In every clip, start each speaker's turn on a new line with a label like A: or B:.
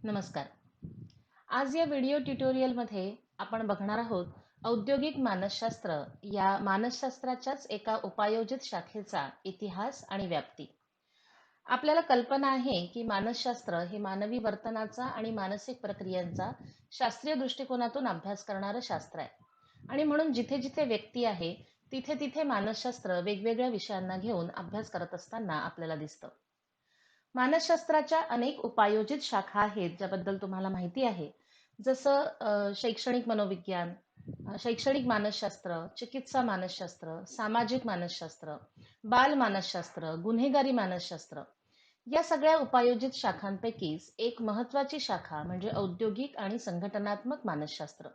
A: नमस्कार. आज या व्हिडिओ ट्युटोरियलमध्ये आपण बघणार आहोत औद्योगिक मानसशास्त्र या मानसशास्त्राच्याच एका उपायोजित शाखेचा इतिहास आणि व्याप्ती. आपल्याला कल्पना आहे की मानसशास्त्र हे मानवी वर्तनाचा आणि मानसिक प्रक्रियांचा शास्त्रीय दृष्टिकोनातून अभ्यास करणारं शास्त्र आहे आणि म्हणून जिथे जिथे व्यक्ती आहे तिथे तिथे मानसशास्त्र वेगवेगळ्या विषयांना घेऊन अभ्यास करत असताना आपल्याला दिसतं. मानसशास्त्राच्या अनेक उपायोजित शाखा आहेत ज्याबद्दल तुम्हाला माहिती आहे. जसं शैक्षणिक मनोविज्ञान, शैक्षणिक मानसशास्त्र, चिकित्सा मानसशास्त्र, सामाजिक मानसशास्त्र, बाल मानसशास्त्र, गुन्हेगारी मानसशास्त्र. या सगळ्या उपायोजित शाखांपैकीच एक महत्वाची शाखा म्हणजे औद्योगिक आणि संघटनात्मक मानसशास्त्र.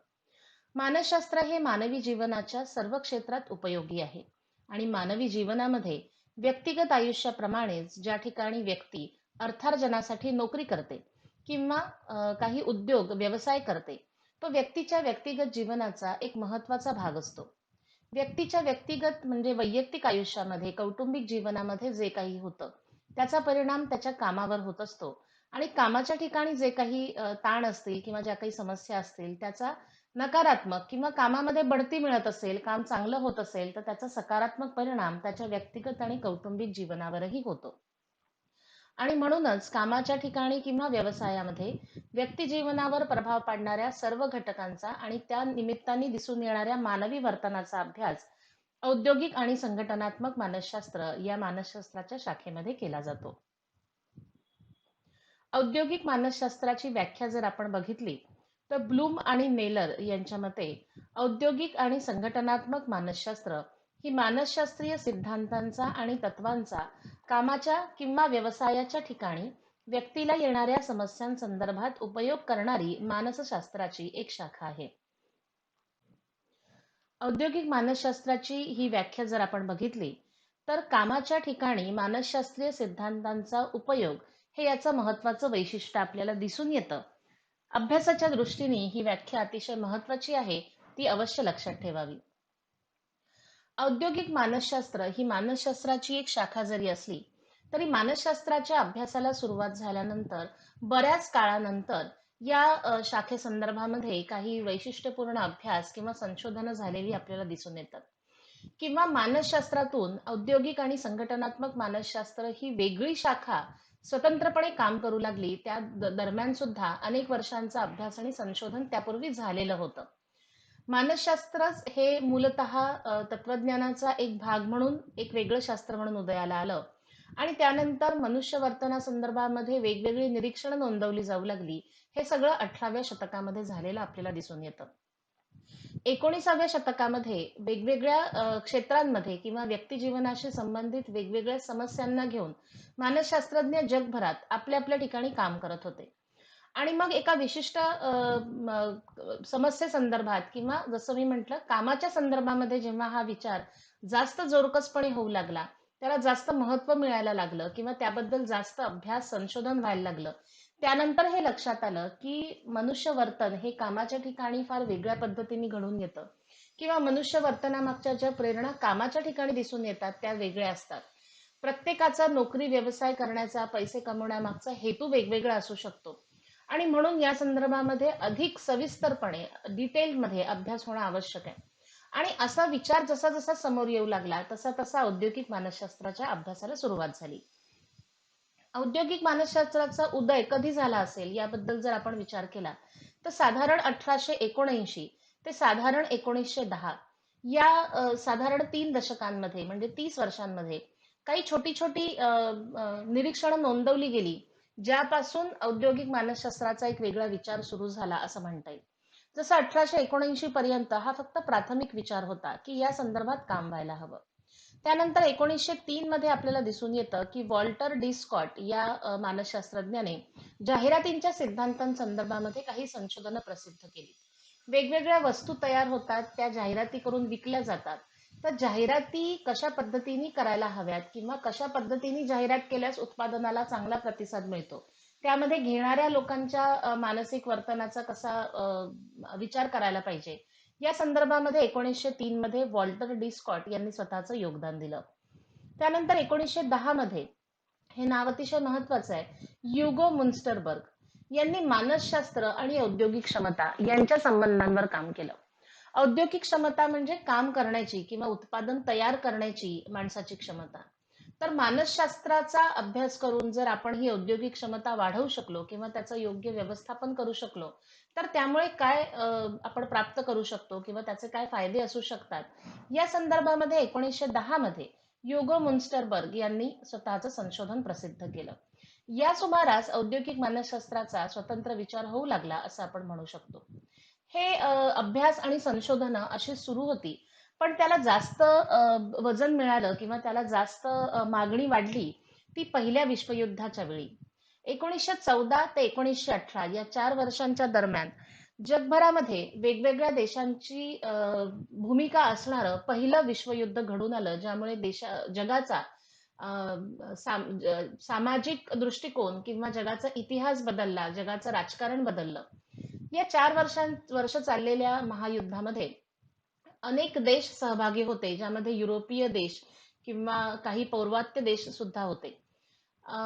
A: मानसशास्त्र हे मानवी जीवनाच्या सर्व क्षेत्रात उपयोगी आहे आणि मानवी जीवनामध्ये व्यक्तिगत आयुष्याप्रमाणेच ज्या ठिकाणी व्यक्ती अर्थार्जनासाठी नोकरी करते किंवा काही उद्योग व्यवसाय करते, तो व्यक्तीच्या व्यक्तिगत जीवनाचा एक महत्वाचा भाग असतो. व्यक्तीच्या व्यक्तिगत म्हणजे वैयक्तिक आयुष्यामध्ये, कौटुंबिक जीवनामध्ये जे काही होतं, त्याचा परिणाम त्याच्या कामावर होत असतो आणि कामाच्या ठिकाणी जे काही ताण असतील किंवा ज्या काही समस्या असतील, त्याचा नकारात्मक किंवा कामामध्ये बढती मिळत असेल, काम चांगलं होत असेल, तर त्याचा सकारात्मक परिणाम त्याच्या व्यक्तिगत आणि कौटुंबिक जीवनावरही होतो. आणि म्हणूनच कामाच्या ठिकाणी किंवा व्यवसायामध्ये व्यक्ती जीवनावर प्रभाव पाडणाऱ्या सर्व घटकांचा आणि त्या निमित्ताने दिसून येणाऱ्या मानवी वर्तनाचा अभ्यास औद्योगिक आणि संघटनात्मक मानसशास्त्र या मानसशास्त्राच्या शाखेमध्ये केला जातो. औद्योगिक मानसशास्त्राची व्याख्या जर आपण बघितली तर ब्लूम आणि नेलर यांच्या मते औद्योगिक आणि संघटनात्मक मानसशास्त्र ही मानसशास्त्रीय सिद्धांतांचा आणि तत्वांचा कामाच्या किंवा व्यवसायाच्या ठिकाणी व्यक्तीला येणाऱ्या समस्यांसंदर्भात उपयोग करणारी मानसशास्त्राची एक शाखा आहे. औद्योगिक मानसशास्त्राची ही व्याख्या जर आपण बघितली तर कामाच्या ठिकाणी मानसशास्त्रीय सिद्धांतांचा उपयोग हे याचं महत्वाचं वैशिष्ट्य आपल्याला दिसून येतं. अभ्यासाच्या दृष्टीने ही व्याख्या अतिशय महत्वाची आहे, ती अवश्य लक्षात ठेवावी. औद्योगिक मानसशास्त्र ही मानसशास्त्राची एक शाखा जरी असली तरी मानसशास्त्राच्या अभ्यासाला सुरुवात झाल्यानंतर बऱ्याच काळानंतर या शाखेसंदर्भामध्ये काही वैशिष्ट्यपूर्ण अभ्यास किंवा संशोधनं झालेली आपल्याला दिसून येतात किंवा मानसशास्त्रातून औद्योगिक आणि संघटनात्मक मानसशास्त्र ही वेगळी शाखा स्वतंत्रपणे काम करू लागली. त्या दरम्यान सुद्धा अनेक वर्षांचा अभ्यास आणि संशोधन त्यापूर्वी झालेलं होतं. मानसशास्त्रच हे मूलतः तत्वज्ञानाचा एक भाग म्हणून एक वेगळं शास्त्र म्हणून उदयाला आलं आणि त्यानंतर मनुष्य वर्तनासंदर्भामध्ये वेगवेगळी निरीक्षणं नोंदवली जाऊ लागली. हे सगळं 18व्या शतकामध्ये झालेलं आपल्याला दिसून येतं. 19व्या शतकामध्ये वेगवेगळ्या क्षेत्रांमध्ये किंवा व्यक्तिजीवनाशी संबंधित वेगवेगळ्या समस्यांना घेऊन मानसशास्त्रज्ञ जगभरात आपल्या आपल्या ठिकाणी काम करत होते आणि मग एका विशिष्ट समस्येसंदर्भात किंवा जसं मी म्हटलं कामाच्या संदर्भामध्ये जेव्हा हा विचार जास्त जोरकसपणे होऊ लागला, त्याला जास्त महत्व मिळायला लागलं किंवा त्याबद्दल जास्त अभ्यास संशोधन व्हायला लागलं, त्यानंतर हे लक्षात आलं की मनुष्य वर्तन हे कामाच्या ठिकाणी फार वेगळ्या पद्धतीने घडून येतं किंवा मनुष्य वर्तनामागच्या ज्या प्रेरणा कामाच्या ठिकाणी दिसून येतात त्या वेगळ्या असतात. प्रत्येकाचा नोकरी व्यवसाय करण्याचा पैसे कमवण्यामागचा हेतू वेगवेगळा असू शकतो आणि म्हणून या संदर्भामध्ये अधिक सविस्तरपणे डिटेलमध्ये अभ्यास होणं आवश्यक आहे. आणि असा विचार जसा जसा समोर येऊ लागला तसा तसा औद्योगिक मानसशास्त्राच्या अभ्यासाला सुरुवात झाली. औद्योगिक मानसशास्त्राचा उदय कधी झाला असेल याबद्दल जर आपण विचार केला तर साधारण 1879 ते साधारण 1910 या साधारण 3 दशकांमध्ये म्हणजे 30 वर्षांमध्ये काही छोटी छोटी निरीक्षणं नोंदवली गेली ज्यापासून औद्योगिक मानसशास्त्राचा एक वेगळा विचार सुरू झाला असं म्हणता येईल. जसं 1879 पर्यंत हा फक्त प्राथमिक विचार होता की या संदर्भात काम व्हायला हवं. त्यानंतर 1903 मध्ये आपल्याला दिसून येतं की वॉल्टर डी स्कॉट या मानसशास्त्रज्ञाने जाहिरातींच्या सिद्धांतांसंदर्भामध्ये काही संशोधनं प्रसिद्ध केली. वेगवेगळ्या वस्तू तयार होतात, त्या जाहिराती करून विकल्या जातात. तर जाहिराती कशा पद्धतीने करायला हव्यात किंवा कशा पद्धतीने जाहिरात केल्यास उत्पादनाला चांगला प्रतिसाद मिळतो, त्यामध्ये घेणाऱ्या लोकांच्या मानसिक वर्तनाचा कसा विचार करायला पाहिजे, या संदर्भामध्ये 1903 मध्ये वॉल्टर डी स्कॉट यांनी स्वतःचं योगदान दिलं. त्यानंतर 1910 मध्ये हे नाव अतिशय महत्वाचं आहे, युगो मुन्स्टरबर्ग यांनी मानसशास्त्र आणि औद्योगिक क्षमता यांच्या संबंधांवर काम केलं. औद्योगिक क्षमता म्हणजे काम करण्याची किंवा उत्पादन तयार करण्याची माणसाची क्षमता. तर मानसशास्त्राचा अभ्यास करून जर आपण ही औद्योगिक क्षमता वाढवू शकलो किंवा त्याचं योग्य व्यवस्थापन करू शकलो, तर त्यामुळे काय आपण प्राप्त करू शकतो किंवा त्याचे काय फायदे असू शकतात, या संदर्भामध्ये 1910 मध्ये युगो मुन्स्टरबर्ग यांनी स्वतःचं संशोधन प्रसिद्ध केलं. या सुमारास औद्योगिक मानसशास्त्राचा स्वतंत्र विचार होऊ लागला असं आपण म्हणू शकतो. हे अभ्यास आणि संशोधनं अशी सुरू होती, पण त्याला जास्त वजन मिळालं किंवा त्याला जास्त मागणी वाढली ती पहिल्या विश्वयुद्धाच्या वेळी. 1914 ते 1918 या 4 वर्षांच्या दरम्यान जगभरामध्ये वेगवेगळ्या देशांची भूमिका असणारं पहिलं विश्वयुद्ध घडून आलं, ज्यामुळे जगाचा अ, सामाजिक दृष्टिकोन किंवा जगाचा इतिहास बदलला, जगाचं राजकारण बदललं. या 4 वर्ष चाललेल्या महायुद्धामध्ये अनेक देश सहभागी होते, ज्यामध्ये युरोपीय देश किंवा काही पौर्वात्य देश सुद्धा होते. अ,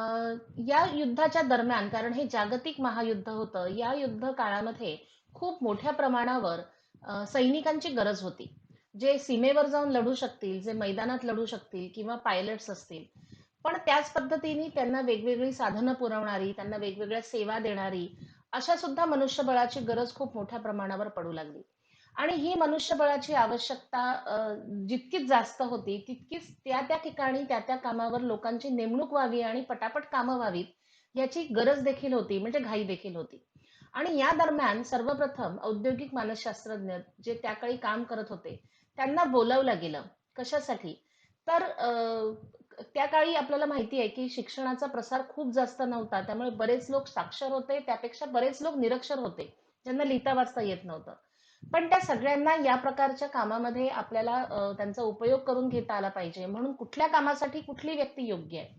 A: या युद्धाच्या दरम्यान, कारण हे जागतिक महायुद्ध होतं, या युद्ध काळामध्ये खूप मोठ्या प्रमाणावर सैनिकांची गरज होती, जे सीमेवर जाऊन लढू शकतील, जे मैदानात लढू शकतील किंवा पायलट्स असतील. पण त्याच पद्धतीने त्यांना वेगवेगळी साधनं पुरवणारी, त्यांना वेगवेगळ्या सेवा देणारी, अशा सुद्धा मनुष्यबळाची गरज खूप मोठ्या प्रमाणावर पडू लागली. आणि ही मनुष्यबळाची आवश्यकता जितकीच जास्त होती, तितकीच त्या त्या ठिकाणी त्या त्या कामावर लोकांची नेमणूक व्हावी आणि पटापट कामं व्हावीत, याची गरज देखील होती, म्हणजे घाई देखील होती. आणि या दरम्यान सर्वप्रथम औद्योगिक मानसशास्त्रज्ञ जे त्या काळी काम करत होते, त्यांना बोलावलं गेलं. कशासाठी? तर त्या काळी आपल्याला माहिती आहे, की शिक्षणाचा प्रसार खूप जास्त नव्हता. त्यामुळे बरेच लोक साक्षर होते, त्यापेक्षा बरेच लोक निरक्षर होते, ज्यांना लिहिता वाचता येत नव्हतं. पण त्या सगळ्यांना या प्रकारच्या कामामध्ये आपल्याला त्यांचा उपयोग करून घेता आला पाहिजे. म्हणून कुठल्या कामासाठी कुठली व्यक्ती योग्य आहे,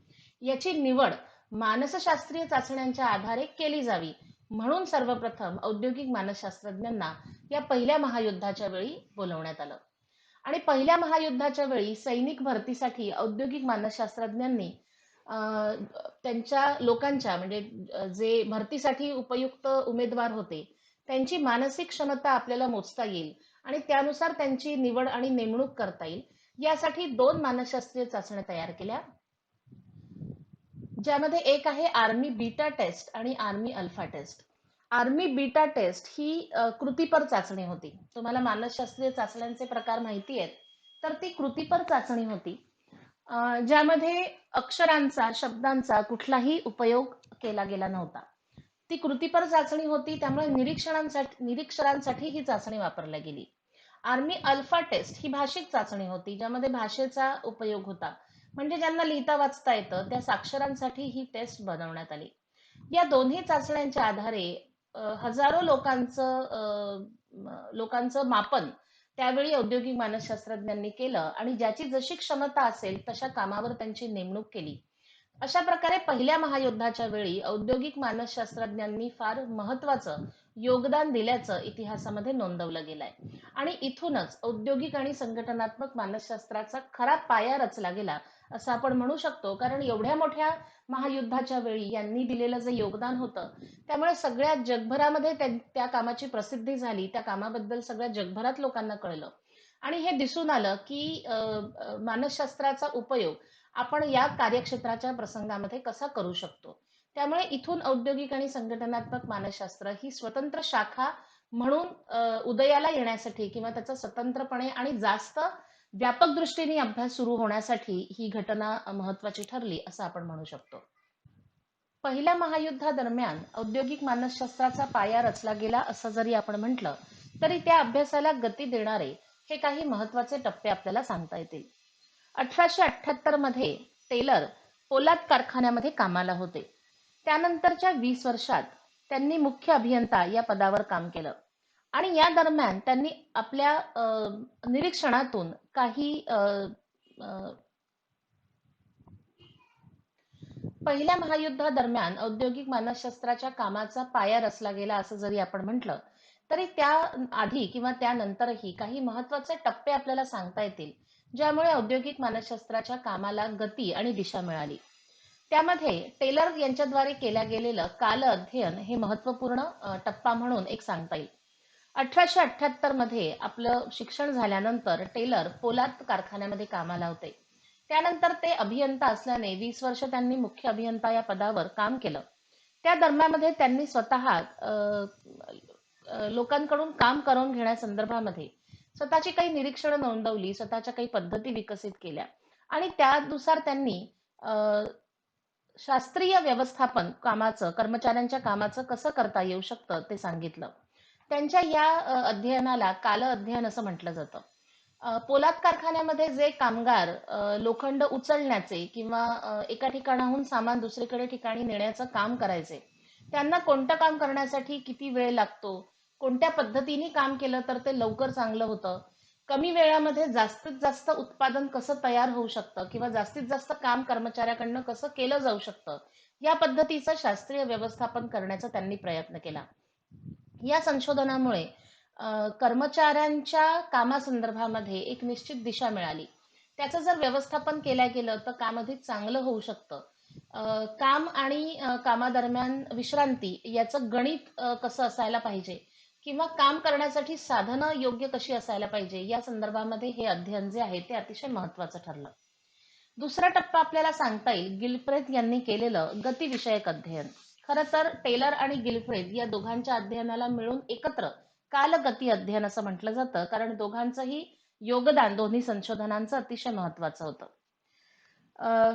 A: याची निवड मानसशास्त्रीय चाचण्यांच्या आधारे केली जावी. म्हणून सर्वप्रथम औद्योगिक मानसशास्त्रज्ञांना या पहिल्या महायुद्धाच्या वेळी बोलवण्यात आलं. आणि पहिल्या महायुद्धाच्या वेळी सैनिक भरतीसाठी औद्योगिक मानसशास्त्रज्ञांनी अ, त्यांच्या लोकांच्या, म्हणजे जे भरतीसाठी उपयुक्त उमेदवार होते, त्यांची मानसिक क्षमता आपल्याला मोजता येईल आणि त्यानुसार त्यांची निवड आणि नेमणूक करता येईल, यासाठी 2 मानसशास्त्रीय चाचण्या तयार केल्या, ज्यामध्ये एक आहे आर्मी बीटा टेस्ट आणि army alpha test. Army beta test ही कृतीपर चाचणी होती. तुम्हाला मानसशास्त्रीय चाचण्यांचे प्रकार माहिती आहेत, तर ती कृतीपर चाचणी होती, ज्यामध्ये अक्षरांचा, शब्दांचा कुठलाही उपयोग केला गेला नव्हता. ती कृतीपर चाचणी होती, त्यामुळे निरीक्षरांसाठी ही चाचणी वापरली गेली. आर्मी अल्फा टेस्ट ही भाषिक चाचणी होती, ज्यामध्ये भाषेचा उपयोग होता. म्हणजे ज्यांना लिहिता वाचता येतं त्या साक्षरांसाठी ही टेस्ट बनवण्यात आली. या दोन्ही चाचण्यांच्या आधारे हजारो लोकांचं मापन त्यावेळी औद्योगिक मानसशास्त्रज्ञांनी केलं आणि ज्याची जशी क्षमता असेल तशा कामावर त्यांची नेमणूक केली. अशा प्रकारे पहिल्या महायुद्धाच्या वेळी औद्योगिक मानसशास्त्रज्ञांनी फार महत्वाचं योगदान दिल्याचं इतिहासामध्ये नोंदवलं गेलंय. आणि इथूनच औद्योगिक आणि संघटनात्मक मानसशास्त्राचा खरा पाया रचला गेला असं आपण म्हणू शकतो. कारण एवढ्या मोठ्या महायुद्धाच्या वेळी यांनी दिलेलं जे योगदान होतं, त्यामुळे सगळ्या जगभरामध्ये त्या कामाची प्रसिद्धी झाली, त्या कामाबद्दल सगळ्या जगभरात लोकांना कळलं. आणि हे दिसून आलं की मानसशास्त्राचा उपयोग आपण या कार्यक्षेत्राच्या प्रसंगामध्ये कसा करू शकतो. त्यामुळे इथून औद्योगिक आणि संघटनात्मक मानसशास्त्र ही स्वतंत्र शाखा म्हणून उदयाला येण्यासाठी किंवा त्याचा स्वतंत्रपणे आणि जास्त व्यापक दृष्टीने अभ्यास सुरू होण्यासाठी ही घटना महत्वाची ठरली असं आपण म्हणू शकतो. पहिल्या महायुद्धादरम्यान औद्योगिक मानसशास्त्राचा पाया रचला गेला असं जरी आपण म्हटलं, तरी त्या अभ्यासाला गती देणारे हे काही महत्वाचे टप्पे आपल्याला सांगता येतील. 1878 मध्ये टेलर पोलाद कारखान्यामध्ये कामाला होते. त्यानंतरच्या 20 वर्षात त्यांनी मुख्य अभियंता या पदावर काम केलं आणि या दरम्यान त्यांनी आपल्या निरीक्षणातून काही पहिल्या महायुद्धादरम्यान औद्योगिक मानसशास्त्राच्या कामाचा पाया रचला गेला असं जरी आपण म्हटलं, तरी त्या आधी किंवा त्यानंतरही काही महत्वाचे टप्पे आपल्याला सांगता येतील, ज्यामुळे औद्योगिक मानसशास्त्राच्या कामाला गती आणि दिशा मिळाली. त्यामध्ये टेलर यांच्याद्वारे केल्या गेलेलं काल अध्ययन हे महत्वपूर्ण टप्पा म्हणून एक सांगता येईल. 1878 मध्ये आपलं शिक्षण झाल्यानंतर टेलर पोलाद कारखान्यामध्ये कामाला होते. त्यानंतर ते अभियंता असल्याने 20 वर्ष त्यांनी मुख्य अभियंता या पदावर काम केलं. त्या दरम्यानमध्ये त्यांनी स्वतः लोकांकडून काम करून घेण्यासंदर्भामध्ये स्वतःची काही निरीक्षणं नोंदवली, स्वतःच्या काही पद्धती विकसित केल्या आणि त्यानुसार त्यांनी अ, शास्त्रीय व्यवस्थापन कामाचं, कर्मचाऱ्यांच्या कामाचं कसं करता येऊ शकतं ते सांगितलं. त्यांच्या या अध्ययनाला काल अध्ययन असं म्हटलं जातं. पोलाद कारखान्यामध्ये जे कामगार लोखंड उचलण्याचे किंवा एका ठिकाणाहून सामान दुसरीकडे ठिकाणी नेण्याचं काम करायचे, त्यांना कोणतं काम करण्यासाठी किती वेळ लागतो, कोणत्या पद्धतीने काम केलं तर ते लवकर चांगलं होतं, कमी वेळामध्ये जास्तीत जास्त उत्पादन कसं तयार होऊ शकतं किंवा जास्तीत जास्त काम कर्मचाऱ्याकडनं कसं केलं जाऊ शकतं, या पद्धतीचं शास्त्रीय व्यवस्थापन करण्याचा त्यांनी प्रयत्न केला. या संशोधनामुळे कर्मचाऱ्यांच्या कामासंदर्भामध्ये एक निश्चित दिशा मिळाली. त्याचं जर व्यवस्थापन केलं गेलं तर काम अधिक चांगलं होऊ शकतं. काम आणि कामादरम्यान विश्रांती याचं गणित कसं असायला पाहिजे किंवा काम करण्यासाठी साधनं योग्य कशी असायला पाहिजे या संदर्भामध्ये हे अध्ययन जे आहे ते अतिशय महत्वाचं ठरलं. दुसरा टप्पा आपल्याला सांगता येईल गिलफ्रेथ यांनी केलेलं गतिविषयक अध्ययन. खरं तर टेलर आणि गिलफ्रेथ या दोघांच्या अध्ययनाला मिळून एकत्र कालगती अध्ययन असं म्हटलं जातं, कारण दोघांचंही योगदान दोन्ही संशोधनांचं अतिशय महत्वाचं होतं.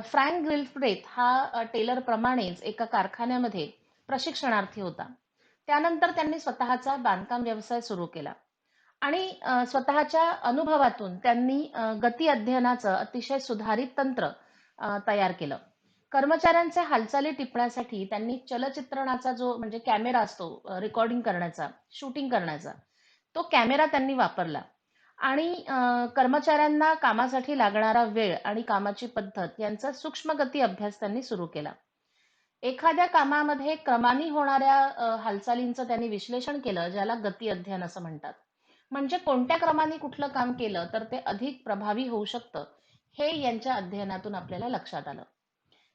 A: फ्रँक गिलफ्रेथ हा टेलर प्रमाणेच एका कारखान्यामध्ये प्रशिक्षणार्थी होता. त्यानंतर त्यांनी स्वतःचा बांधकाम व्यवसाय सुरू केला आणि स्वतःच्या अनुभवातून त्यांनी गती अध्ययनाचं अतिशय सुधारित तंत्र तयार केलं. कर्मचाऱ्यांचे हालचाली टिपण्यासाठी त्यांनी चलचित्रणाचा जो म्हणजे कॅमेरा असतो रेकॉर्डिंग करण्याचा, शूटिंग करण्याचा, तो कॅमेरा त्यांनी वापरला आणि कर्मचाऱ्यांना कामासाठी लागणारा वेळ आणि कामाची पद्धत यांचा सूक्ष्म गती अभ्यास त्यांनी सुरू केला. एखाद्या कामामध्ये क्रमाने होणाऱ्या हालचालींचं त्यांनी विश्लेषण केलं, ज्याला गती अध्ययन असं म्हणतात. म्हणजे कोणत्या क्रमाने कुठलं काम केलं तर ते अधिक प्रभावी होऊ शकतं, हे यांच्या अध्ययनातून आपल्याला लक्षात आलं.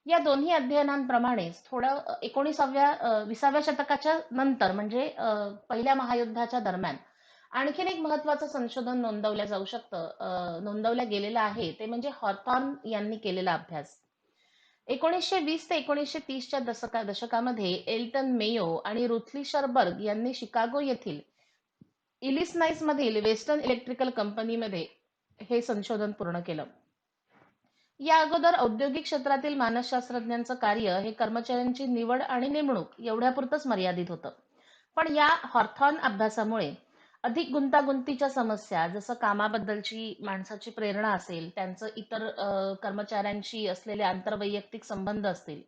A: या दोन्ही अध्ययनांप्रमाणेच थोडं 20व्या शतकाच्या नंतर म्हणजे पहिल्या महायुद्धाच्या दरम्यान आणखीन एक महत्वाचं संशोधन नोंदवल्या गेलेलं आहे, ते म्हणजे हॉथॉर्न यांनी केलेला अभ्यास. 1920 ते 1930च्या दशकामध्ये एल्टन मेयो आणि रुथली शरबर्ग यांनी शिकागो येथील इलिसनाइस मधील वेस्टर्न इलेक्ट्रिकल कंपनीमध्ये हे संशोधन पूर्ण केलं. या अगोदर औद्योगिक क्षेत्रातील मानसशास्त्रज्ञांचं कार्य हे कर्मचाऱ्यांची निवड आणि नेमणूक एवढ्यापुरतंच मर्यादित होतं. पण या हॉथॉर्न अभ्यासामुळे अधिक गुंतागुंतीच्या समस्या, जसं कामाबद्दलची माणसाची प्रेरणा असेल, त्यांचं इतर कर्मचाऱ्यांशी असलेले आंतरवैयक्तिक संबंध असतील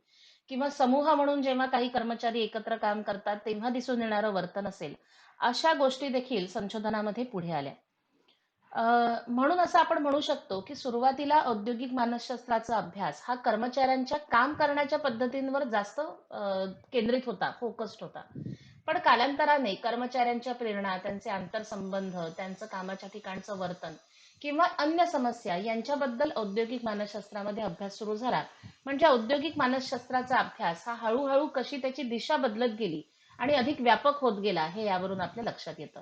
A: किंवा समूह म्हणून जेव्हा काही कर्मचारी एकत्र काम करतात तेव्हा दिसून येणारं वर्तन असेल, अशा गोष्टी देखील संशोधनामध्ये पुढे आल्या. म्हणून असं आपण म्हणू शकतो की सुरुवातीला औद्योगिक मानसशास्त्राचा अभ्यास हा कर्मचाऱ्यांच्या काम करण्याच्या पद्धतींवर जास्त केंद्रित होता, फोकस्ड होता. पण कालांतराने कर्मचाऱ्यांच्या प्रेरणा, त्यांचे आंतरसंबंध, त्यांचं कामाच्या ठिकाणचं वर्तन किंवा अन्य समस्या यांच्याबद्दल औद्योगिक मानसशास्त्रामध्ये अभ्यास सुरू झाला. म्हणजे औद्योगिक मानसशास्त्राचा अभ्यास हा हळूहळू कशी त्याची दिशा बदलत गेली आणि अधिक व्यापक होत गेला, हे यावरून आपल्या लक्षात येतं.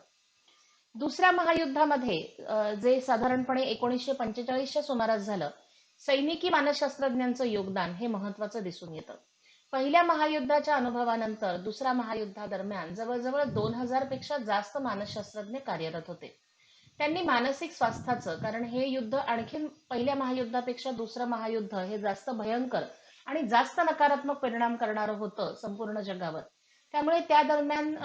A: दुसऱ्या महायुद्धामध्ये जे साधारणपणे 1945च्या सुमारास झालं, सैनिकी मानसशास्त्रज्ञांचं योगदान हे महत्वाचं दिसून येतं. पहिल्या महायुद्धाच्या अनुभवानंतर दुसऱ्या महायुद्धादरम्यान जवळजवळ 2000 पेक्षा जास्त मानसशास्त्रज्ञ कार्यरत होते. त्यांनी मानसिक स्वास्थ्याचं, कारण हे युद्ध आणखीन पहिल्या महायुद्धापेक्षा दुसरं महायुद्ध हे जास्त भयंकर आणि जास्त नकारात्मक परिणाम करणारं होतं संपूर्ण जगावर. त्यामुळे त्या दरम्यान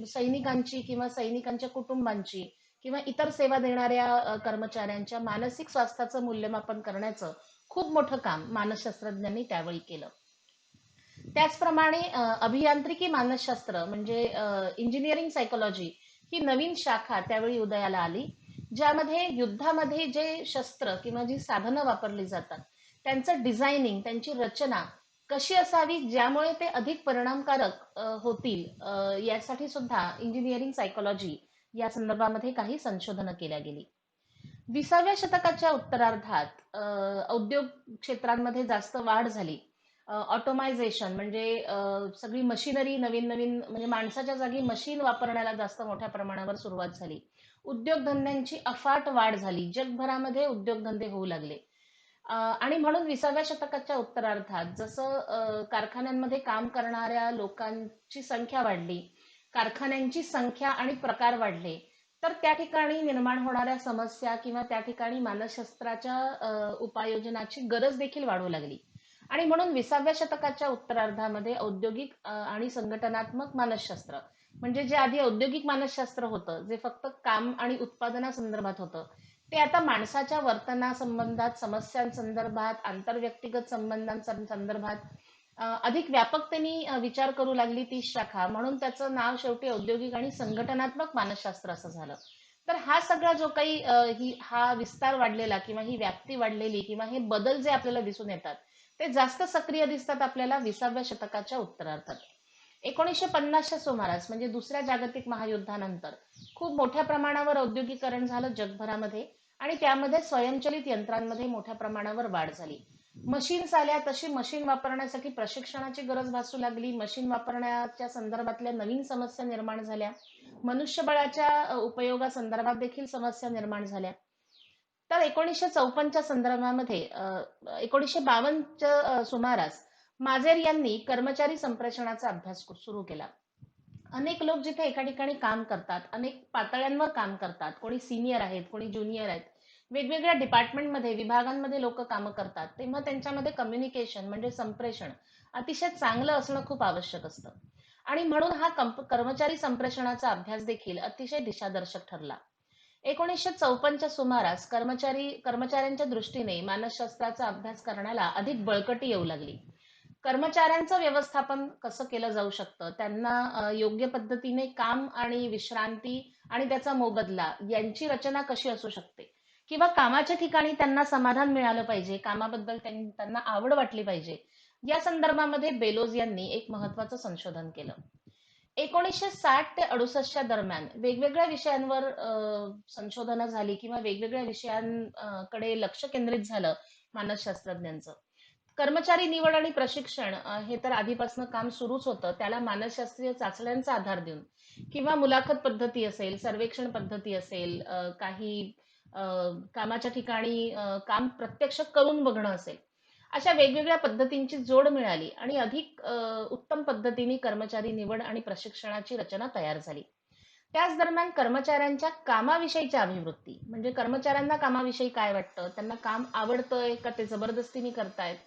A: सैनिकांची किंवा सैनिकांच्या कुटुंबांची किंवा इतर सेवा देणाऱ्या कर्मचाऱ्यांच्या मानसिक स्वास्थ्याचं मूल्यमापन करण्याचं खूप मोठं काम मानसशास्त्रज्ञांनी त्यावेळी केलं. त्याचप्रमाणे अभियांत्रिकी मानसशास्त्र म्हणजे इंजिनिअरिंग सायकोलॉजी ही नवीन शाखा त्यावेळी उदयाला आली, ज्यामध्ये युद्धामध्ये जे शस्त्र किंवा जी साधनं वापरली जातात त्यांचं डिझायनिंग, त्यांची रचना कशी असावी ज्यामुळे ते अधिक परिणामकारक होतील, यासाठी सुद्धा इंजिनिअरिंग सायकोलॉजी या संदर्भामध्ये काही संशोधनं केल्या गेली. 20व्या शतकाच्या उत्तरार्धात उद्योग क्षेत्रांमध्ये जास्त वाढ झाली ऑटोमायझेशन म्हणजे सगळी मशिनरी नवीन नवीन म्हणजे माणसाच्या जागी मशीन वापरण्याला जास्त मोठ्या प्रमाणावर सुरुवात झाली. उद्योगधंद्यांची अफाट वाढ झाली. जगभरामध्ये उद्योगधंदे होऊ लागले. आणि म्हणून 20व्या शतकाच्या उत्तरार्धात जसं कारखान्यांमध्ये काम करणाऱ्या लोकांची संख्या वाढली, कारखान्यांची संख्या आणि प्रकार वाढले, तर त्या ठिकाणी निर्माण होणाऱ्या समस्या किंवा त्या ठिकाणी मानसशास्त्राच्या उपाययोजनाची गरज देखील वाढू लागली. आणि म्हणून 20व्या शतकाच्या उत्तरार्धामध्ये औद्योगिक आणि संघटनात्मक मानसशास्त्र म्हणजे जे आधी औद्योगिक मानसशास्त्र होतं, जे फक्त काम आणि उत्पादनासंदर्भात होतं, ते आता माणसाच्या वर्तनासंबंधात, समस्यांसंदर्भात, आंतरव्यक्तिगत संबंधांसंदर्भात अधिक व्यापकतेने विचार करू लागली ती शाखा. म्हणून त्याचं नाव शेवटी औद्योगिक आणि संघटनात्मक मानसशास्त्र असं झालं. तर हा सगळा जो काही हा विस्तार वाढलेला किंवा ही व्याप्ती वाढलेली किंवा हे बदल जे आपल्याला दिसून येतात, ते जास्त सक्रिय दिसतात आपल्याला 20व्या शतकाच्या उत्तरार्धात. 1950च्या सुमारास म्हणजे दुसऱ्या जागतिक महायुद्धानंतर खूप मोठ्या प्रमाणावर औद्योगिकरण झालं जगभरामध्ये आणि त्यामध्ये स्वयंचलित यंत्रांमध्ये मोठ्या प्रमाणावर वाढ झाली. मशीन्स आल्या, तशी मशीन वापरण्यासाठी प्रशिक्षणाची गरज भासू लागली. मशीन वापरण्याच्या संदर्भातल्या नवीन समस्या निर्माण झाल्या. मनुष्यबळाच्या उपयोगासंदर्भात देखील समस्या निर्माण झाल्या. तर 1954च्या संदर्भामध्ये 1952च्या सुमारास माझेर यांनी कर्मचारी संप्रेषणाचा अभ्यास सुरू केला. अनेक लोक जिथे एका ठिकाणी काम करतात, अनेक पातळ्यांवर काम करतात, कोणी सिनियर आहेत, कोणी ज्युनियर आहेत, वेगवेगळ्या डिपार्टमेंटमध्ये, विभागांमध्ये लोक कामं करतात, तेव्हा त्यांच्यामध्ये कम्युनिकेशन म्हणजे संप्रेषण अतिशय चांगलं असणं खूप आवश्यक असतं. आणि म्हणून हा कर्मचारी संप्रेषणाचा अभ्यास देखील अतिशय दिशादर्शक ठरला. 1954च्या सुमारास कर्मचाऱ्यांच्या दृष्टीने मानसशास्त्राचा अभ्यास करण्याला अधिक बळकटी येऊ लागली. कर्मचाऱ्यांचं व्यवस्थापन कसं केलं जाऊ शकतं, त्यांना योग्य पद्धतीने काम आणि विश्रांती आणि त्याचा मोबदला यांची रचना कशी असू शकते किंवा कामाच्या ठिकाणी त्यांना समाधान मिळालं पाहिजे, कामाबद्दल त्यांना आवड वाटली पाहिजे, या संदर्भामध्ये बेलोज यांनी एक महत्वाचं संशोधन केलं. 1960 ते 68च्या दरम्यान वेगवेगळ्या विषयांवर संशोधनं झाली किंवा वेगवेगळ्या विषयांकडे लक्ष केंद्रित झालं मानसशास्त्रज्ञांचं. कर्मचारी निवड आणि प्रशिक्षण हे तर आधीपासून काम सुरूच होतं. त्याला मानसशास्त्रीय चाचण्यांचा आधार देऊन किंवा मुलाखत पद्धती असेल, सर्वेक्षण पद्धती असेल, काही अ, कामाच्या ठिकाणी काम प्रत्यक्ष करून बघणं असेल, अशा वेगवेगळ्या पद्धतींची जोड मिळाली आणि अधिक उत्तम पद्धतीने कर्मचारी निवड आणि प्रशिक्षणाची रचना तयार झाली. त्याच दरम्यान कर्मचाऱ्यांच्या कामाविषयीच्या अभिवृत्ती म्हणजे कर्मचाऱ्यांना कामाविषयी काय वाटतं, त्यांना काम आवडतंय का ते जबरदस्तीने करतायत,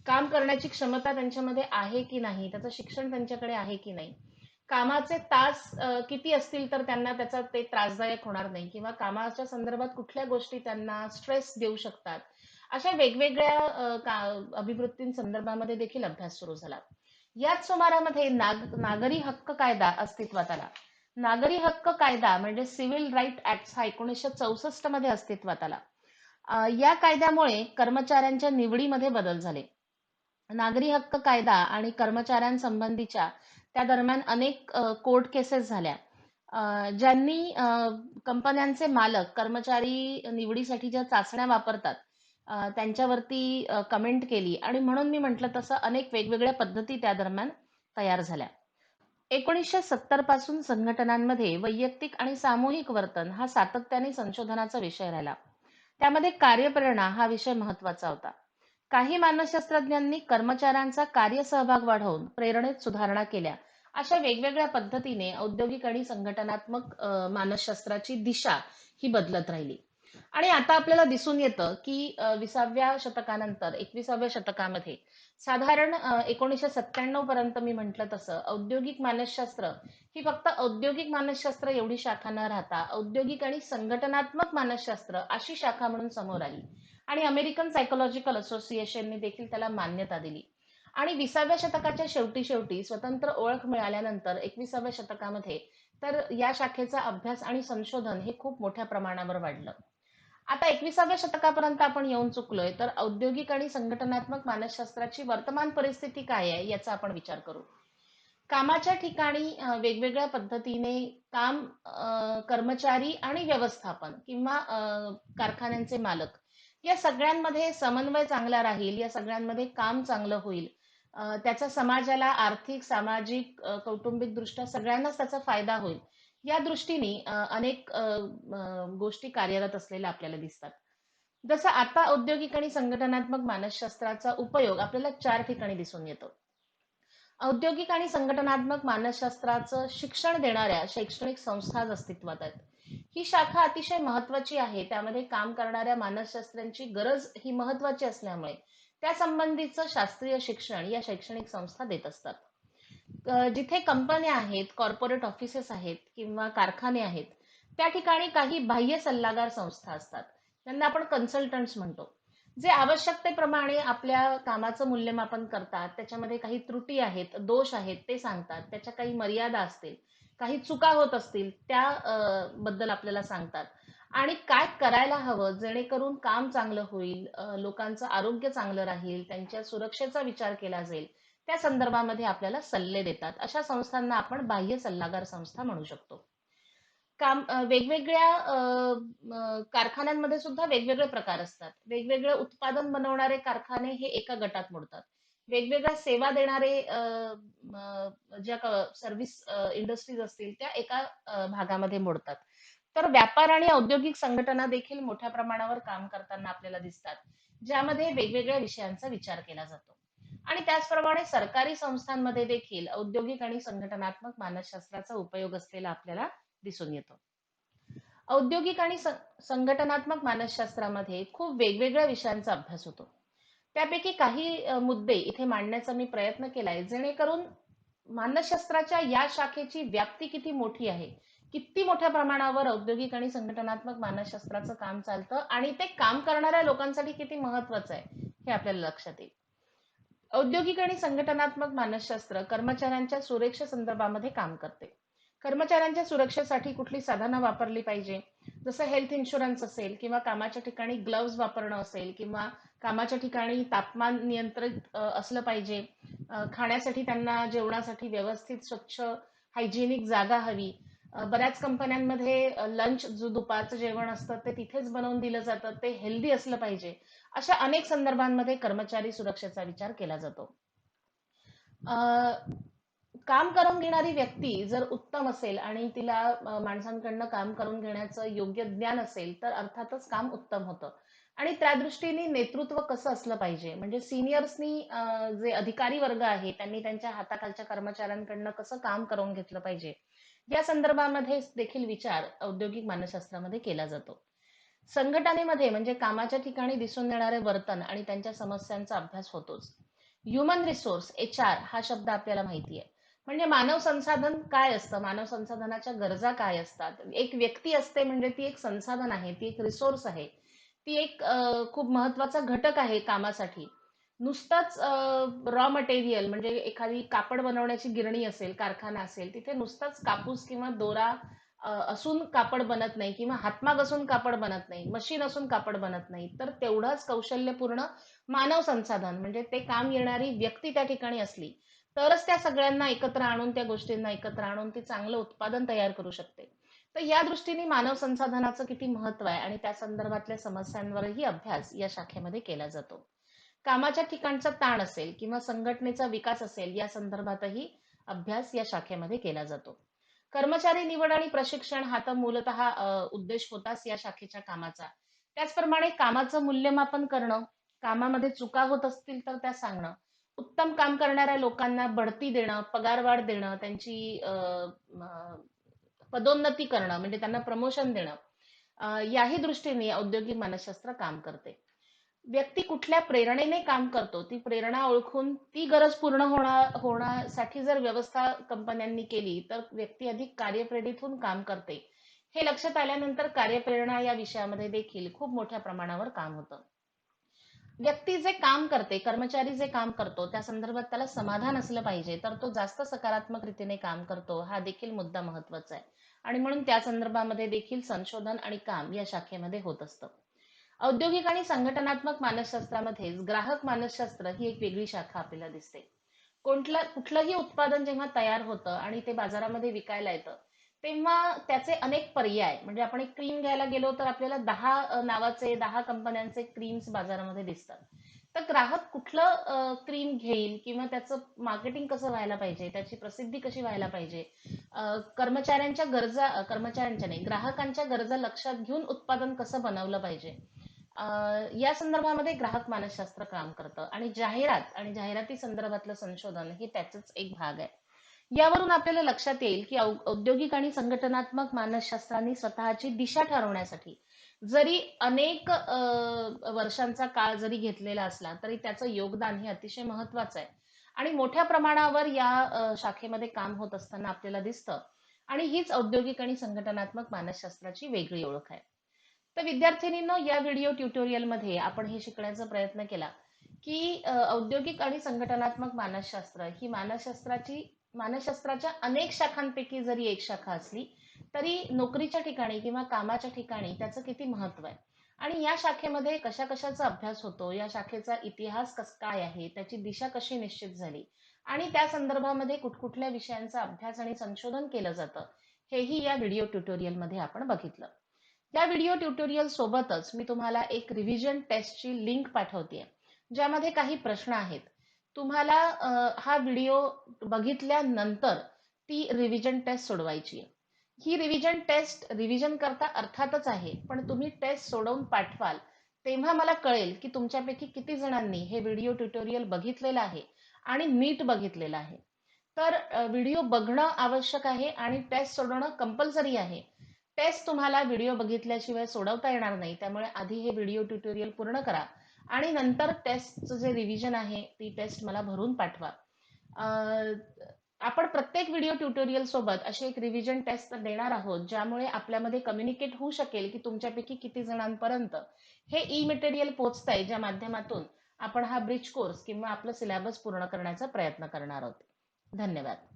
A: काम करण्याची क्षमता त्यांच्यामध्ये आहे की नाही, त्याचं शिक्षण त्यांच्याकडे आहे की नाही, कामाचे तास किती असतील तर त्यांना त्याचा ते त्रासदायक होणार नाही किंवा कामाच्या संदर्भात कुठल्या गोष्टी त्यांना स्ट्रेस देऊ शकतात, अशा वेगवेगळ्या अभिवृत्तींसंदर्भामध्ये देखील अभ्यास सुरू झाला. याच सुमारामध्ये नागरी हक्क कायदा अस्तित्वात आला. नागरी हक्क कायदा म्हणजे सिव्हिल राईट ऍक्ट हा 1964 मध्ये अस्तित्वात आला. या कायद्यामुळे कर्मचाऱ्यांच्या निवडीमध्ये बदल झाले. नागरी हक्क कायदा आणि कर्मचाऱ्यांसंबंधीच्या त्या दरम्यान अनेक कोर्ट केसेस झाल्या. ज्यांनी कंपन्यांचे मालक कर्मचारी निवडीसाठी ज्या चाचण्या वापरतात त्यांच्यावरती कमेंट केली आणि म्हणून मी म्हटलं तसं अनेक वेगवेगळ्या पद्धती त्या दरम्यान तयार झाल्या. 1970 पासून संघटनांमध्ये वैयक्तिक आणि सामूहिक वर्तन हा सातत्याने संशोधनाचा विषय राहिला. त्यामध्ये कार्यप्रेरणा हा विषय महत्वाचा होता. काही मानसशास्त्रज्ञांनी कर्मचाऱ्यांचा कार्यसहभाग वाढवून प्रेरणेत सुधारणा केल्या. अशा वेगवेगळ्या पद्धतीने औद्योगिक आणि संघटनात्मक मानसशास्त्राची दिशा ही बदलत राहिली. आणि आता आपल्याला दिसून येतं की 20व्या शतकानंतर 21व्या शतकामध्ये साधारण 1997 पर्यंत मी म्हटलं तसं औद्योगिक मानसशास्त्र ही फक्त औद्योगिक मानसशास्त्र एवढी शाखा न राहता औद्योगिक आणि संघटनात्मक मानसशास्त्र अशी शाखा म्हणून समोर आली आणि अमेरिकन सायकोलॉजिकल असोसिएशनने देखील त्याला मान्यता दिली. आणि 20व्या शतकाच्या शेवटी शेवटी स्वतंत्र ओळख मिळाल्यानंतर 21व्या शतकामध्ये तर या शाखेचा अभ्यास आणि संशोधन हे खूप मोठ्या प्रमाणावर वाढलं. आता 21व्या शतकापर्यंत आपण येऊन चुकलोय, तर औद्योगिक आणि संघटनात्मक मानसशास्त्राची वर्तमान परिस्थिती काय आहे याचा आपण विचार करू. कामाच्या ठिकाणी वेगवेगळ्या पद्धतीने काम कर्मचारी आणि व्यवस्थापन किंवा कारखान्यांचे मालक या सगळ्यांमध्ये समन्वय चांगला राहील, या सगळ्यांमध्ये काम चांगलं होईल, त्याचा समाजाला आर्थिक, सामाजिक, कौटुंबिक दृष्ट्या सगळ्यांनाच त्याचा फायदा होईल. या दृष्टीने अनेक गोष्टी कार्यरत असलेल्या आपल्याला दिसतात. जसं आता औद्योगिक आणि संघटनात्मक मानसशास्त्राचा उपयोग आपल्याला 4 ठिकाणी दिसून येतो. औद्योगिक आणि संघटनात्मक मानसशास्त्राचं शिक्षण देणाऱ्या शैक्षणिक संस्थाच अस्तित्वात आहेत. ही शाखा अतिशय महत्वाची आहे. त्यामध्ये काम करणाऱ्या मानसशास्त्र्यांची गरज ही महत्वाची असल्यामुळे त्या संबंधीचं शास्त्रीय शिक्षण या शैक्षणिक संस्था देत असतात. जिथे कंपन्या आहेत, कॉर्पोरेट ऑफिसेस आहेत किंवा कारखाने आहेत, त्या ठिकाणी काही बाह्य सल्लागार संस्था असतात. त्यांना आपण कन्सल्टंट्स म्हणतो. जे आवश्यकतेप्रमाणे आपल्या कामाचं मूल्यमापन करतात. त्याच्यामध्ये काही त्रुटी आहेत, दोष आहेत ते सांगतात. त्याच्या काही मर्यादा असतील, काही चुका होत असतील त्या बद्दल आपल्याला सांगतात. आणि काय करायला हवं जेणेकरून काम चांगलं होईल, लोकांचं आरोग्य चांगलं राहील, त्यांच्या सुरक्षेचा विचार केला जाईल. त्या संदर्भामध्ये आपल्याला सल्ले देतात. अशा संस्थांना आपण बाह्य सल्लागार संस्था म्हणू शकतो. वेगवेगळ्या कारखान्यांमध्ये सुद्धा वेगवेगळे प्रकार असतात. वेगवेगळे उत्पादन बनवणारे कारखाने हे एका गटात मोडतात. वेगवेगळ्या सेवा देणारे ज्या सर्व्हिस इंडस्ट्रीज असतील त्या एका भागामध्ये मोडतात. तर व्यापार आणि औद्योगिक संघटना देखील मोठ्या प्रमाणावर काम करताना आपल्याला दिसतात, ज्यामध्ये वेगवेगळ्या विषयांचा विचार केला जातो. आणि त्याचप्रमाणे सरकारी संस्थांमध्ये देखील औद्योगिक आणि संघटनात्मक मानसशास्त्राचा उपयोग असलेला आपल्याला दिसून येतो. औद्योगिक आणि संघटनात्मक मानसशास्त्रामध्ये खूप वेगवेगळ्या विषयांचा अभ्यास होतो. त्यापैकी काही मुद्दे इथे मांडण्याचा मी प्रयत्न केलाय, जेणेकरून मानसशास्त्राच्या या शाखेची व्याप्ती किती मोठी आहे, किती मोठ्या प्रमाणावर औद्योगिक आणि संघटनात्मक मानसशास्त्राचं काम चालतं आणि ते काम करणाऱ्या लोकांसाठी किती महत्वाचं आहे हे आपल्याला लक्षात येईल. औद्योगिक आणि संघटनात्मक मानसशास्त्र कर्मचाऱ्यांच्या सुरक्षे संदर्भामध्ये काम करते. कर्मचाऱ्यांच्या सुरक्षेसाठी कुठली साधनं वापरली पाहिजे, जसं हेल्थ इन्शुरन्स असेल किंवा कामाच्या ठिकाणी ग्लोव्ज वापरणं असेल किंवा कामाच्या ठिकाणी तापमान नियंत्रित असलं पाहिजे, खाण्यासाठी त्यांना जेवणासाठी व्यवस्थित स्वच्छ हायजेनिक जागा हवी. बऱ्याच कंपन्यांमध्ये लंच जो दुपारचं जेवण असतं ते तिथेच बनवून दिलं जातं, ते हेल्दी असलं पाहिजे. अशा अनेक संदर्भांमध्ये कर्मचारी सुरक्षेचा विचार केला जातो. अ, काम करून घेणारी व्यक्ती जर उत्तम असेल आणि तिला माणसांकडनं काम करून घेण्याचं योग्य ज्ञान असेल तर अर्थातच काम उत्तम होतं. आणि त्या दृष्टीने नेतृत्व कसं असलं पाहिजे, म्हणजे सिनियर्सनी जे अधिकारी वर्ग आहे त्यांनी त्यांच्या हाताखालच्या कर्मचाऱ्यांकडनं कसं काम करून घेतलं पाहिजे, या संदर्भामध्ये देखील विचार औद्योगिक मानसशास्त्रामध्ये केला जातो. संघटनेमध्ये म्हणजे कामाच्या ठिकाणी दिसून येणारे वर्तन आणि त्यांच्या समस्यांचा अभ्यास होतोच. ह्युमन रिसोर्स HR हा शब्द आपल्याला माहिती आहे. म्हणजे मानव संसाधन काय असतं, मानव संसाधनाच्या गरजा काय असतात. एक व्यक्ती असते म्हणजे ती एक संसाधन आहे, ती एक रिसोर्स आहे, ती एक खूप महत्वाचा घटक आहे कामासाठी. नुसतंच रॉ मटेरियल म्हणजे एखादी कापड बनवण्याची गिरणी असेल, कारखाना असेल, तिथे नुसतंच कापूस किंवा दोरा असून कापड बनत नाही किंवा हातमाग असून कापड बनत नाही, मशीन असून कापड बनत नाही. तर तेवढंच कौशल्यपूर्ण मानव संसाधन म्हणजे ते काम येणारी व्यक्ती त्या ठिकाणी असली तरच त्या सगळ्यांना एकत्र आणून, त्या गोष्टींना एकत्र आणून ती चांगलं उत्पादन तयार करू शकते. तर या दृष्टीने मानव संसाधनाचं किती महत्व आहे आणि त्या संदर्भातल्या समस्यांवरही अभ्यास या शाखेमध्ये केला जातो. कामाच्या ठिकाणचा ताण असेल किंवा संघटनेचा विकास असेल या संदर्भातही अभ्यास या शाखेमध्ये केला जातो. कर्मचारी निवड आणि प्रशिक्षण हा तर मूलतः उद्देश होताच या शाखेच्या कामाचा. त्याचप्रमाणे कामाचं मूल्यमापन करणं, कामामध्ये चुका होत असतील तर त्या सांगणं, उत्तम काम करणाऱ्या लोकांना बढती देणं, पगारवाढ देणं, त्यांची पदोन्नती करणं म्हणजे त्यांना प्रमोशन देणं, याही दृष्टीने औद्योगिक मानसशास्त्र काम करते. व्यक्ती कुठल्या प्रेरणेने काम करतो, ती प्रेरणा ओळखून ती गरज पूर्ण होण्यासाठी जर व्यवस्था कंपन्यांनी केली, तर व्यक्ती अधिक कार्यप्रेरित होऊन काम करते. हे लक्षात आल्यानंतर कार्यप्रेरणा या विषयामध्ये देखील खूप मोठ्या प्रमाणावर काम होतं. व्यक्ती जे काम करते, कर्मचारी जे काम करतो, त्या संदर्भात त्याला समाधान असलं पाहिजे, तर तो जास्त सकारात्मक रीतीने काम करतो, हा देखील मुद्दा महत्वाचा आहे. आणि म्हणून त्या संदर्भामध्ये देखील संशोधन आणि काम या शाखेमध्ये होत असतं. औद्योगिक आणि संघटनात्मक मानसशास्त्रामध्ये ग्राहक मानसशास्त्र ही एक वेगळी शाखा आपल्याला दिसते. कुठलंही उत्पादन जेव्हा तयार होतं आणि ते बाजारामध्ये विकायला येतं, तेव्हा त्याचे अनेक पर्याय म्हणजे आपण एक क्रीम घ्यायला गेलो तर आपल्याला 10 नावाचे 10 कंपन्यांचे क्रीम्स बाजारामध्ये दिसतात. तर ग्राहक कुठलं क्रीम घेईल किंवा त्याचं मार्केटिंग कसं व्हायला पाहिजे, त्याची प्रसिद्धी कशी व्हायला पाहिजे, कर्मचाऱ्यांच्या गरजा कर्मचाऱ्यांच्या नाही, ग्राहकांच्या गरजा लक्षात घेऊन उत्पादन कसं बनवलं पाहिजे, अ, या संदर्भामध्ये ग्राहक मानसशास्त्र काम करतं. आणि जाहिरात आणि जाहिराती संदर्भातलं संशोधन हे त्याचाच एक भाग आहे. यावरून आपल्याला लक्षात येईल की औद्योगिक आणि संघटनात्मक मानसशास्त्रांनी स्वतःची दिशा ठरवण्यासाठी जरी अनेक वर्षांचा काळ जरी घेतलेला असला तरी त्याचं योगदान हे अतिशय महत्वाचं आहे. आणि मोठ्या प्रमाणावर या शाखेमध्ये काम होत असताना आपल्याला दिसतं. आणि हीच औद्योगिक आणि संघटनात्मक मानसशास्त्राची वेगळी ओळख आहे. तर विद्यार्थिनींनो, या व्हिडिओ ट्युटोरियलमध्ये आपण हे शिकण्याचा प्रयत्न केला की औद्योगिक आणि संघटनात्मक मानसशास्त्र ही मानसशास्त्राच्या अनेक शाखांपैकी जरी एक शाखा असली तरी नोकरीच्या ठिकाणी किंवा कामाच्या ठिकाणी त्याचं किती महत्व आहे. आणि या शाखेमध्ये कशा कशाचा अभ्यास होतो, या शाखेचा इतिहास काय आहे, त्याची दिशा कशी निश्चित झाली आणि त्या संदर्भामध्ये कुठकुठल्या विषयांचा अभ्यास आणि संशोधन केलं जातं, हेही या व्हिडिओ ट्युटोरियलमध्ये आपण बघितलं. या व्हिडिओ ट्युटोरियल सोबतच मी तुम्हाला एक रिव्हिजन टेस्टची लिंक पाठवते, ज्यामध्ये काही प्रश्न आहेत. तुम्हाला हा व्हिडिओ बघितल्यानंतर ती रिव्हिजन टेस्ट सोडवायची आहे. ही रिव्हिजन टेस्ट रिव्हिजन करता अर्थातच आहे, पण तुम्ही टेस्ट सोडवून पाठवाल तेव्हा मला कळेल की तुमच्यापैकी किती जणांनी हे व्हिडिओ ट्युटोरियल बघितलेलं आहे आणि नीट बघितलेलं आहे. तर व्हिडिओ बघणं आवश्यक आहे आणि टेस्ट सोडवणं कंपल्सरी आहे. टेस्ट तुम्हाला व्हिडिओ बघितल्याशिवाय सोडवता येणार नाही, त्यामुळे आधी हे व्हिडिओ ट्युटोरियल पूर्ण करा आणि नंतर टेस्टचं जे रिव्हिजन आहे ती टेस्ट मला भरून पाठवा. अ, आपण प्रत्येक व्हिडिओ ट्युटोरियल सोबत अशी एक रिव्हिजन टेस्ट देणार आहोत, ज्यामुळे आपल्यामध्ये कम्युनिकेट होऊ शकेल की तुमच्यापैकी किती जणांपर्यंत हे ई मटेरियल पोहोचतंय, ज्या माध्यमातून आपण हा ब्रिज कोर्स किंवा आपलं सिलेबस पूर्ण करण्याचा प्रयत्न करणार आहोत. धन्यवाद.